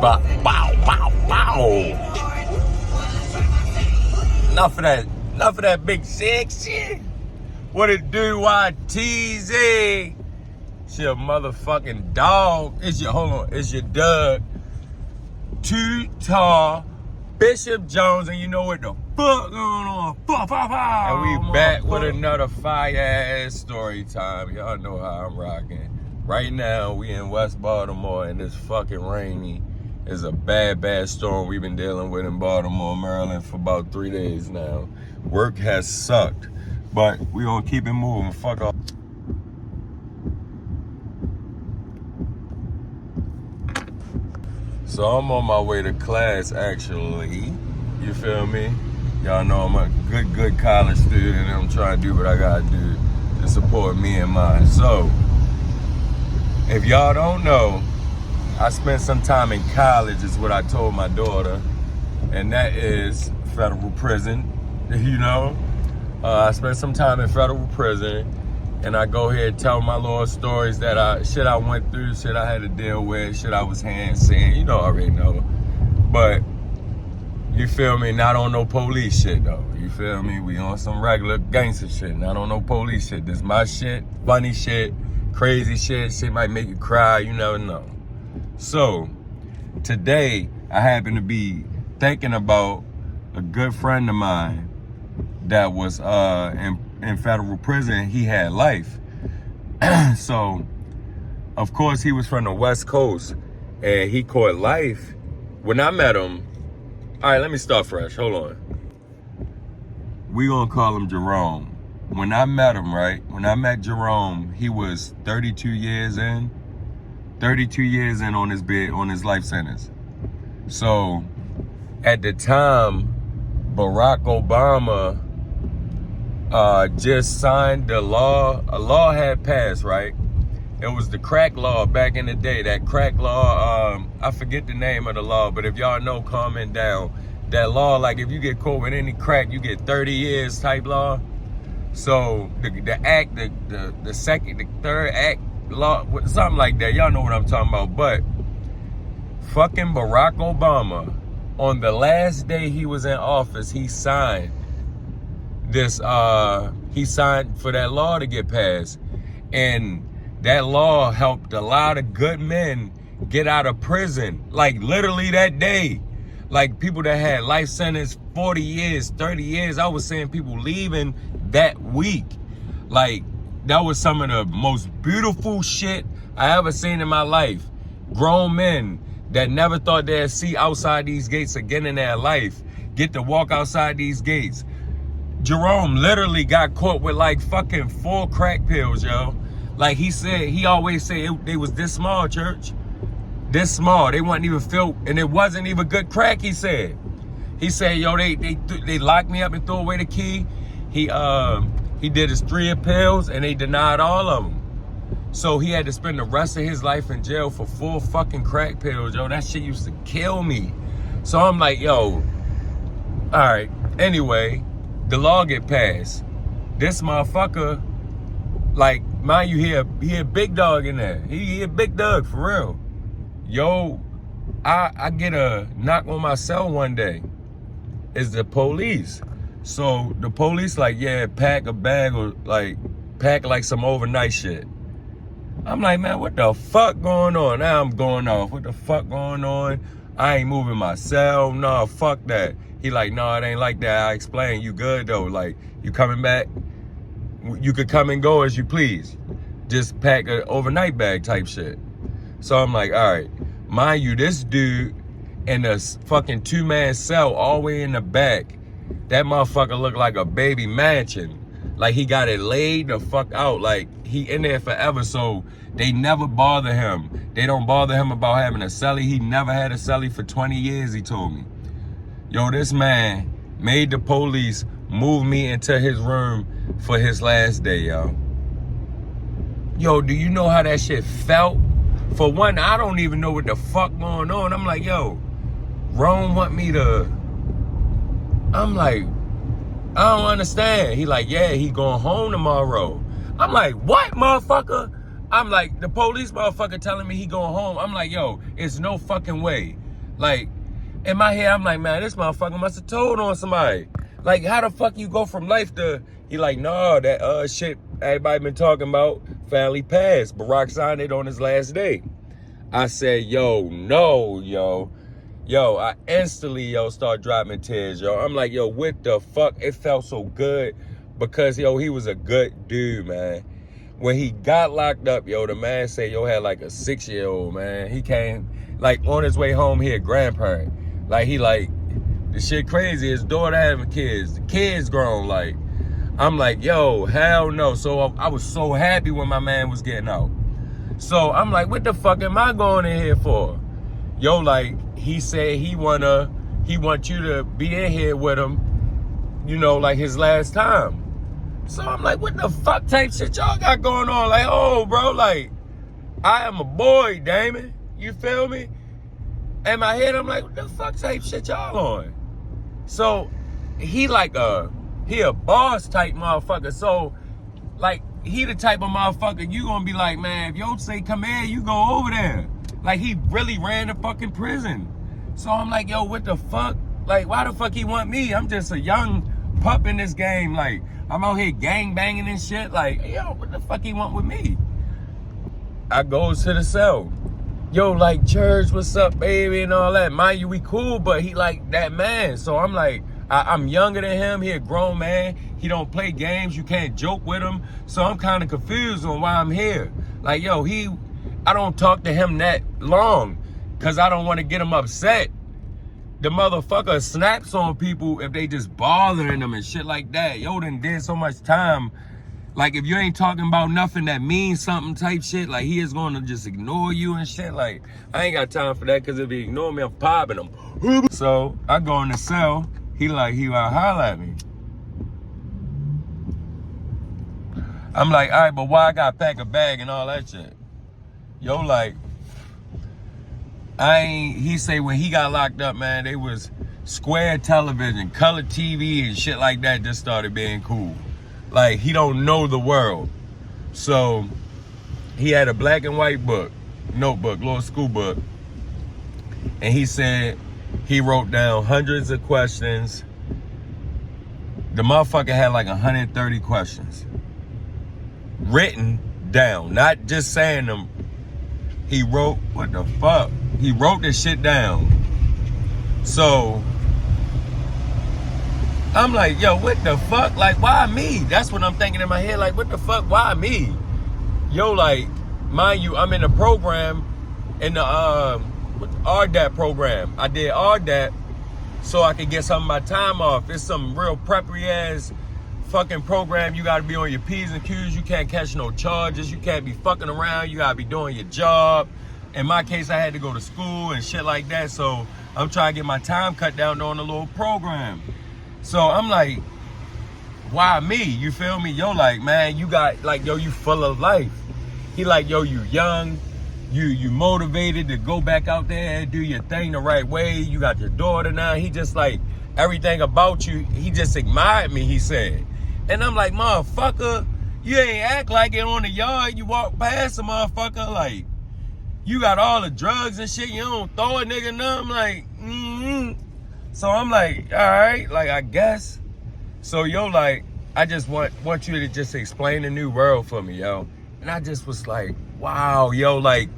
Bow, bow, bow. Enough of that big six shit. What it do, YTZ? It's your motherfucking dog. It's your Doug. Too Tall, Bishop Jones, and you know what the fuck going on? And we back with another fire-ass story time. Y'all know how I'm rocking. Right now, we in West Baltimore, and it's fucking rainy. It's a bad storm we've been dealing with in Baltimore, Maryland for about 3 days now. Work has sucked, but we gonna keep it moving. Fuck off. So I'm on my way to class, actually. You feel me? Y'all know I'm a good college student, and I'm trying to do what I gotta do to support me and mine. So, if y'all don't know, I spent some time in college, is what I told my daughter, and that is federal prison, you know? I spent some time in federal prison, and I go ahead and tell my little stories that shit I went through, shit I had to deal with, shit I was seeing, you know, I already know. But, you feel me, not on no police shit though, you feel me? We on some regular gangster shit, not on no police shit. This my shit, funny shit, crazy shit might make you cry, you never know. So, today, I happen to be thinking about a good friend of mine that was in federal prison. He had life. So, of course, he was from the West Coast, and he caught life. When I met him, all right, let me start fresh. Hold on. We gonna call him Jerome. When I met him, right? When I met Jerome, he was 32 years in. 32 years in on his life sentence. So, at the time, Barack Obama just signed the law. A law had passed, right? It was the crack law back in the day. That crack law, I forget the name of the law, but if y'all know, comment down. That law, like if you get caught with any crack, you get 30 years type law. So the third act law, something like that. Y'all know what I'm talking about. But fucking Barack Obama, on the last day he was in office, he signed this, he signed for that law to get passed. And that law helped a lot of good men get out of prison, like literally that day. Like people that had life sentence, 40 years, 30 years, I was seeing people leaving that week. Like, that was some of the most beautiful shit I ever seen in my life. Grown men that never thought they'd see outside these gates again in their life get to walk outside these gates. Jerome literally got caught with like fucking 4 crack pills, yo. Like he always said they was this small, church. This small. They wasn't even filled, and it wasn't even good crack, he said. He said, yo, they locked me up and threw away the key. He did his 3 pills, and they denied all of them. So he had to spend the rest of his life in jail for 4 fucking crack pills, yo. That shit used to kill me. So I'm like, yo, all right. Anyway, the law get passed. This motherfucker, like, mind you, he a big dog in there. He a big dog, for real. Yo, I get a knock on my cell one day. It's the police. So the police like, yeah, pack a bag or like pack like some overnight shit. I'm like, man, what the fuck going on? Now I'm going off. What the fuck going on? I ain't moving my cell. Nah, fuck that. He like, no, it ain't like that. I explained, you good though. Like, you coming back? You could come and go as you please. Just pack an overnight bag type shit. So I'm like, all right. Mind you, this dude in a fucking 2-man cell all the way in the back. That motherfucker looked like a baby mansion. Like he got it laid the fuck out. Like he in there forever. So they never bother him. They don't bother him about having a cellie. He never had a cellie for 20 years, he told me. Yo, this man made the police move me into his room for his last day, yo. Yo, do you know how that shit felt? For one, I don't even know what the fuck going on. I'm like, yo, Rome want me to... I'm like, I don't understand. He like, yeah, he going home tomorrow. I'm like, what, motherfucker? I'm like, the police motherfucker telling me he going home. I'm like, yo, it's no fucking way. Like, in my head, I'm like, man, this motherfucker must have told on somebody. Like, how the fuck you go from life to, he like, no, that shit everybody been talking about finally passed. Barack signed it on his last day. I said, yo, no, yo. Yo, I instantly, yo, start dropping tears, yo. I'm like, yo, what the fuck? It felt so good because, yo, he was a good dude, man. When he got locked up, yo, the man said, yo, had like a 6-year-old, man. He came, like, on his way home, he a grandparent. Like, he like, the shit crazy. His daughter having kids. The kids grown, like. I'm like, yo, hell no. So I was so happy when my man was getting out. So I'm like, what the fuck am I going in here for? Yo, like, he said he want you to be in here with him, you know, like his last time. So I'm like, what the fuck type shit y'all got going on? Like, oh, bro, like, I am a boy, Damon. You feel me? In my head, I'm like, what the fuck type shit y'all on? So he like he a boss type motherfucker. So, like, he the type of motherfucker you gonna be like, man, if yo say come here, you go over there. Like, he really ran the fucking prison. So I'm like, yo, what the fuck? Like, why the fuck he want me? I'm just a young pup in this game. Like, I'm out here gang banging and shit. Like, yo, what the fuck he want with me? I goes to the cell. Yo, like, church, what's up, baby, and all that. Mind you, we cool, but he like that man. So I'm like, I'm younger than him. He a grown man. He don't play games. You can't joke with him. So I'm kind of confused on why I'm here. Like, yo, I don't talk to him that long because I don't want to get him upset. The motherfucker snaps on people if they just bothering them and shit like that. Yo, done did so much time. Like, if you ain't talking about nothing that means something type shit, like, he is going to just ignore you and shit. Like, I ain't got time for that because if he ignore me, I'm popping him. So I go in the cell. He want to holler at me. I'm like, all right, but why I got to pack a bag and all that shit? Yo, like, he say when he got locked up, man, they was square television, color TV and shit like that just started being cool. Like, he don't know the world. So he had a black and white notebook, little school book. And he said he wrote down hundreds of questions. The motherfucker had like 130 questions written down, not just saying them. He wrote, what the fuck? He wrote this shit down. So I'm like, yo, what the fuck? Like, why me? That's what I'm thinking in my head. Like, what the fuck? Why me? Yo, like, mind you, I'm in a program, in the RDAP program. I did RDAP so I could get some of my time off. It's some real preppy ass fucking program. You gotta be on your P's and Q's. You can't catch no charges. You can't be fucking around. You gotta be doing your job. In my case, I had to go to school and shit like that. So I'm trying to get my time cut down on a little program. So I'm like, why me? You feel me? Yo, like, man, you got, like, yo, you full of life. He like, yo, you young, you motivated to go back out there and do your thing the right way. You got your daughter now. He just like, everything about you, he just admired me, he said. And I'm like, motherfucker, you ain't act like it on the yard. You walk past a motherfucker, like, you got all the drugs and shit. You don't throw a nigga nothing. Like, So I'm like, all right, like, I guess. So, yo, like, I just want you to just explain the new world for me, yo. And I just was like, wow, yo, like,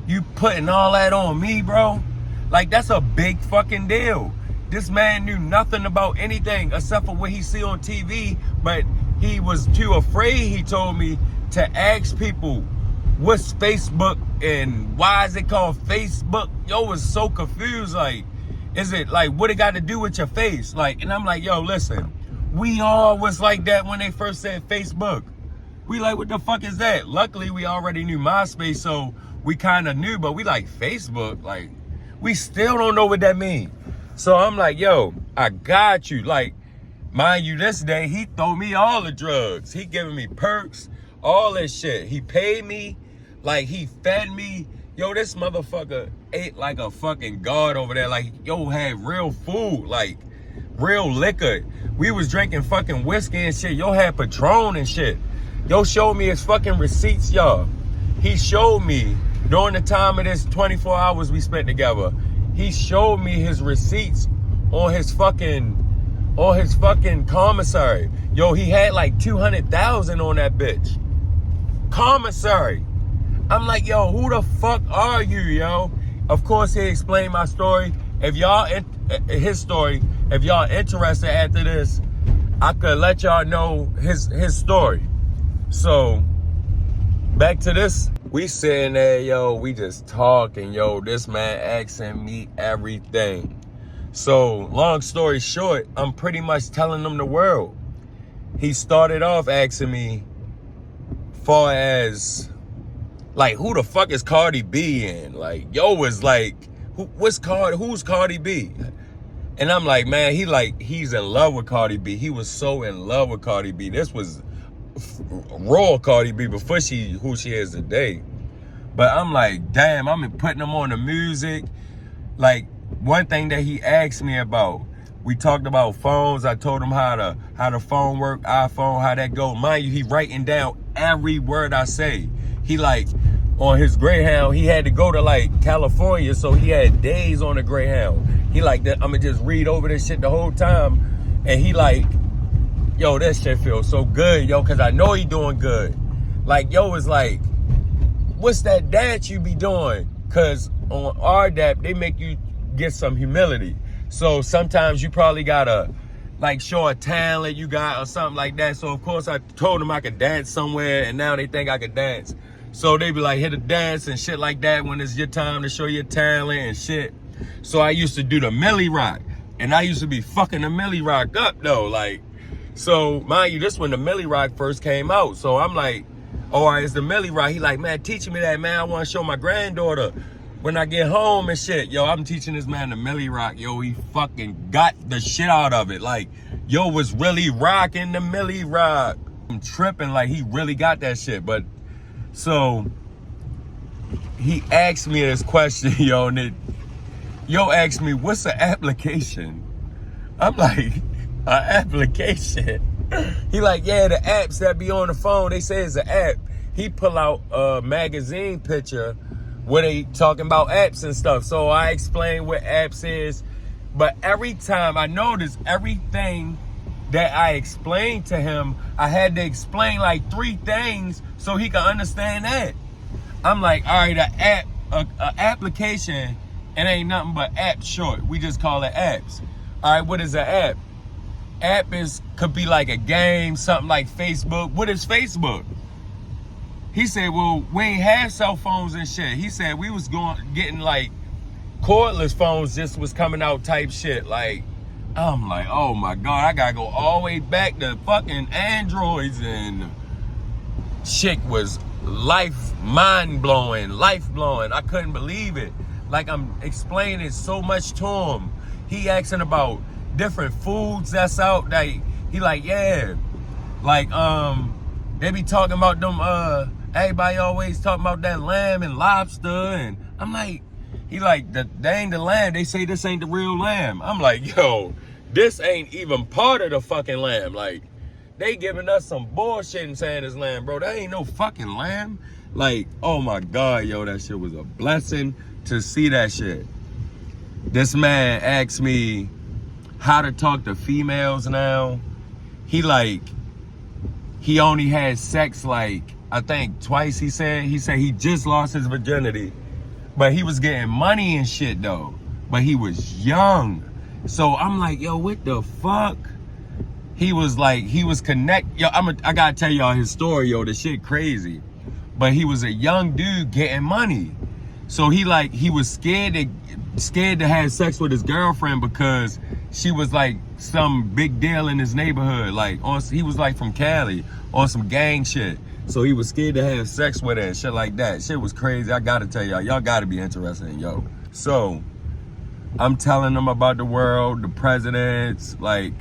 you putting all that on me, bro? Like, that's a big fucking deal. This man knew nothing about anything except for what he see on TV, but he was too afraid, he told me, to ask people, what's Facebook and why is it called Facebook? Yo, was so confused, like, is it like, what it got to do with your face? Like, and I'm like, yo, listen, we all was like that when they first said Facebook. We like, what the fuck is that? Luckily, we already knew MySpace, so we kind of knew, but we like Facebook, like, we still don't know what that means. So I'm like, yo, I got you. Like, mind you, this day, he throw me all the drugs. He giving me perks, all this shit. He paid me, like, he fed me. Yo, this motherfucker ate like a fucking god over there. Like, yo, had real food, like, real liquor. We was drinking fucking whiskey and shit. Yo, had Patron and shit. Yo, showed me his fucking receipts, y'all. He showed me, during the time of this 24 hours we spent together, he showed me his receipts on his fucking commissary. Yo, he had like 200,000 on that bitch. Commissary. I'm like, yo, who the fuck are you, yo? Of course, he explained my story. If y'all, his story, if y'all interested after this, I could let y'all know his story. So, back to this. We sitting there, yo, we just talking, yo. This man asking me everything. So, long story short, I'm pretty much telling him the world. He started off asking me, far as, like, who the fuck is Cardi B in? Like, yo was like, who's Cardi B? And I'm like, man, he's in love with Cardi B. He was so in love with Cardi B. This was raw Cardi B before who she is today. But I'm like, damn, I'm putting him on the music. Like, one thing that he asked me about, we talked about phones. I told him how the phone work, iPhone, how that go. Mind you, he writing down every word I say. He like, on his Greyhound, he had to go to like California, so he had days on the Greyhound. He like, that I'ma just read over this shit the whole time. And he like, yo, that shit feels so good, yo, cause I know he doing good. Like, yo, it's like, what's that dance you be doing? Cause on RDAP, they make you get some humility. So sometimes you probably gotta like show a talent you got or something like that. So of course I told them I could dance somewhere, and now they think I could dance. So they be like, hit a dance and shit like that when it's your time to show your talent and shit. So I used to do the Millie Rock, and I used to be fucking the Millie Rock up though. Like, so mind you, this when the Millie Rock first came out. So I'm like, all right, it's the Millie Rock. He like, man, teach me that, man. I want to show my granddaughter when I get home and shit. Yo, I'm teaching this man the Millie Rock. Yo, he fucking got the shit out of it. Like, yo was really rocking the Millie Rock. I'm tripping, like he really got that shit. But so he asked me this question, yo, and yo asked me, what's an application? I'm like, an application? He like, yeah, the apps that be on the phone, they say it's an app. He pull out a magazine picture where they talking about apps and stuff. So I explain what apps is. But every time I noticed, everything that I explained to him, I had to explain like 3 things so he could understand that. I'm like, all right, an application, it ain't nothing but app short. We just call it apps. All right, what is an app? App could be like a game, something like Facebook. What is Facebook? He said, well, we ain't have cell phones and shit. He said we was getting like cordless phones just was coming out type shit. Like, I'm like, oh my God, I gotta go all the way back to fucking Androids, and shit was mind-blowing, life-blowing. I couldn't believe it. Like, I'm explaining so much to him. He asking about different foods that's out. Like, he like, yeah. Like, they be talking about them, everybody always talking about that lamb and lobster. And I'm like, he like, they ain't the lamb. They say this ain't the real lamb. I'm like, yo, this ain't even part of the fucking lamb. Like, they giving us some bullshit and saying it's lamb, bro. That ain't no fucking lamb. Like, oh my God, yo, that shit was a blessing to see that shit. This man asked me how to talk to females now. He only had sex like, I think twice, he said he just lost his virginity. But he was getting money and shit though. But he was young. So I'm like, yo, what the fuck? He was connect. Yo, I gotta tell y'all his story, yo. The shit crazy. But he was a young dude getting money. So he was scared to have sex with his girlfriend because she was like some big deal in his neighborhood. Like, he was like from Cali on some gang shit. So he was scared to have sex with her and shit like that. Shit was crazy. I gotta tell y'all gotta be interested in yo. So I'm telling them about the world, the presidents, like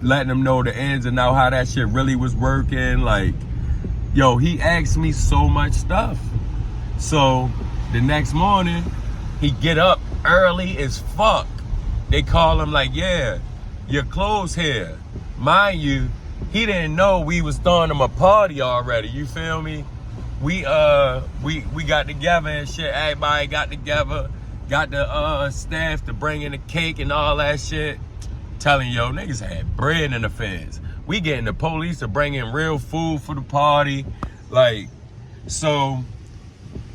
letting them know the ins and outs, how that shit really was working. Like, yo, he asked me so much stuff. So the next morning, he get up early as fuck. They call him like, yeah, your clothes here. Mind you, he didn't know we was throwing him a party already. You feel me? We got together and shit. Everybody got together. got the staff to bring in the cake and all that shit. Telling yo, niggas had bread in the feds. We getting the police to bring in real food for the party. Like, so,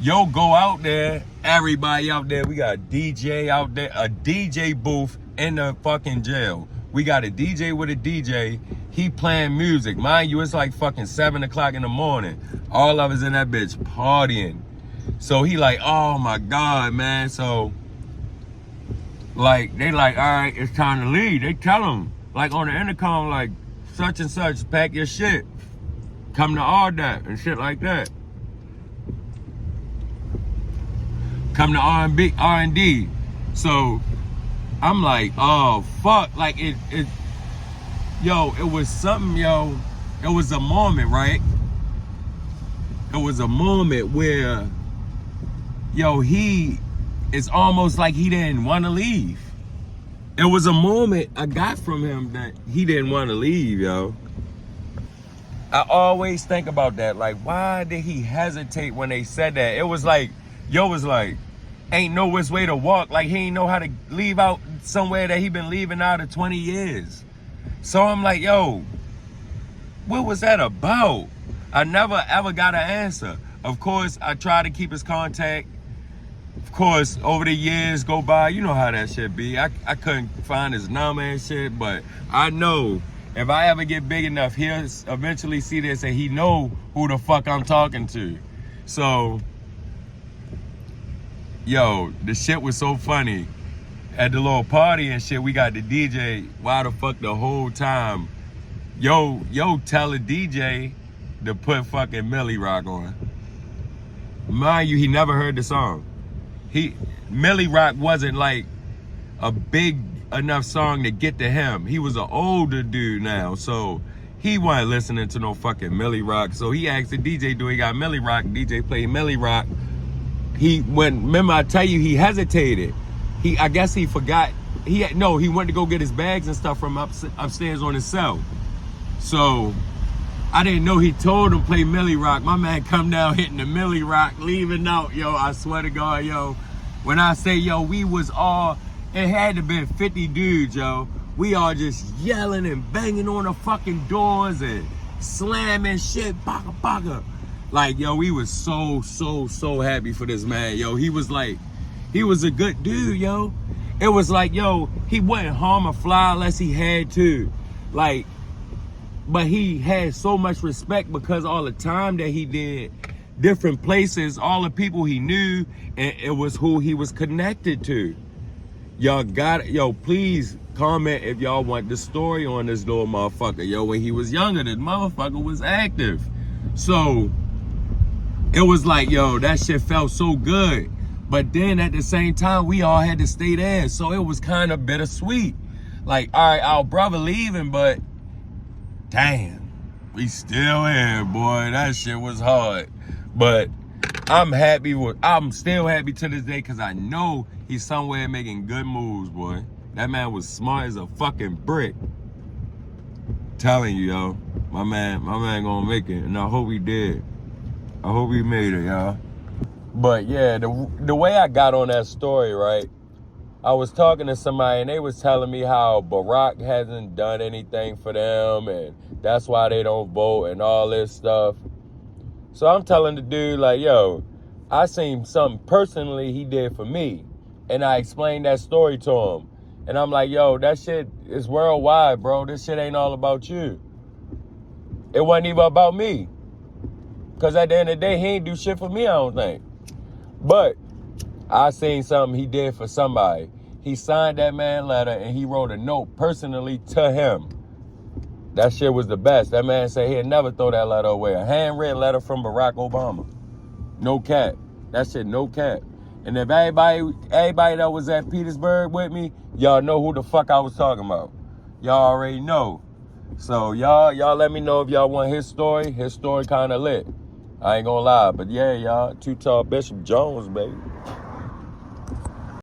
yo, go out there, everybody out there. We got a DJ out there, a DJ booth in the fucking jail. We got a DJ with a DJ. He playing music. Mind you, it's like fucking 7 o'clock in the morning. All of us in that bitch partying. So he like, oh my God, man. So, like, they like, all right, it's time to leave. They tell him, like on the intercom, like, such and such, pack your shit. Come to all that and shit like that. Come to R&D. So I'm like, oh fuck, like it was something, yo. It was a moment, right? It was a moment where, yo, it's almost like he didn't want to leave. It was a moment I got from him that he didn't want to leave, yo. I always think about that. Like, why did he hesitate when they said that? It was like, yo was like, ain't no which way to walk. Like, he ain't know how to leave out somewhere that he been leaving out of 20 years. So I'm like, yo, what was that about? I never ever got an answer. Of course, I tried to keep his contact. Of course, over the years go by, you know how that shit be. I couldn't find his number and shit, but I know if I ever get big enough, he'll eventually see this and he know who the fuck I'm talking to. So, yo, the shit was so funny. At the little party and shit, we got the DJ. Why the fuck the whole time? Yo, tell the DJ to put fucking Millie Rock on. Mind you, he never heard the song. Millie Rock wasn't like a big enough song to get to him. He was an older dude now, so he wasn't listening to no fucking Millie Rock. So he asked the DJ, do he got Millie Rock? DJ played Millie Rock. Remember I tell you, he hesitated. I guess he forgot. He went to go get his bags and stuff from upstairs on his cell. So I didn't know he told him play Millie Rock. My man come down hitting the Millie Rock, leaving out, yo. I swear to God, yo. When I say, yo, we was all, it had to been 50 dudes, yo. We all just yelling and banging on the fucking doors and slamming shit, baka baka. Like, yo, we was so happy for this man, yo. He was a good dude, yo. It was like, yo, he wouldn't harm a fly unless he had to. Like, but he had so much respect because all the time that he did, different places, all the people he knew, and it was who he was connected to. Y'all please comment if y'all want the story on this little motherfucker. Yo, when he was younger, this motherfucker was active. So, it was like, yo, that shit felt so good. But then at the same time, we all had to stay there. So it was kind of bittersweet. Like, all right, our brother leaving, but damn, we still here, boy. That shit was hard. But I'm still happy to this day because I know he's somewhere making good moves, boy. That man was smart as a fucking brick. Telling you, yo, my man gonna make it. And I hope he did. I hope he made it, y'all. But yeah, the way I got on that story, right? I was talking to somebody and they was telling me how Barack hasn't done anything for them and that's why they don't vote and all this stuff. So I'm telling the dude like, yo, I seen something personally he did for me. And I explained that story to him. And I'm like, yo, that shit is worldwide, bro. This shit ain't all about you. It wasn't even about me. Because at the end of the day, he ain't do shit for me, I don't think. But I seen something he did for somebody. He signed that man letter and he wrote a note personally to him. That shit was the best. That man said he'd never throw that letter away. A handwritten letter from Barack Obama. No cap. That shit, no cap. And if everybody that was at Petersburg with me, y'all know who the fuck I was talking about. Y'all already know. So y'all let me know if y'all want his story. His story kind of lit. I ain't gonna lie, but yeah, y'all, Too Tall Bishop Jones, baby.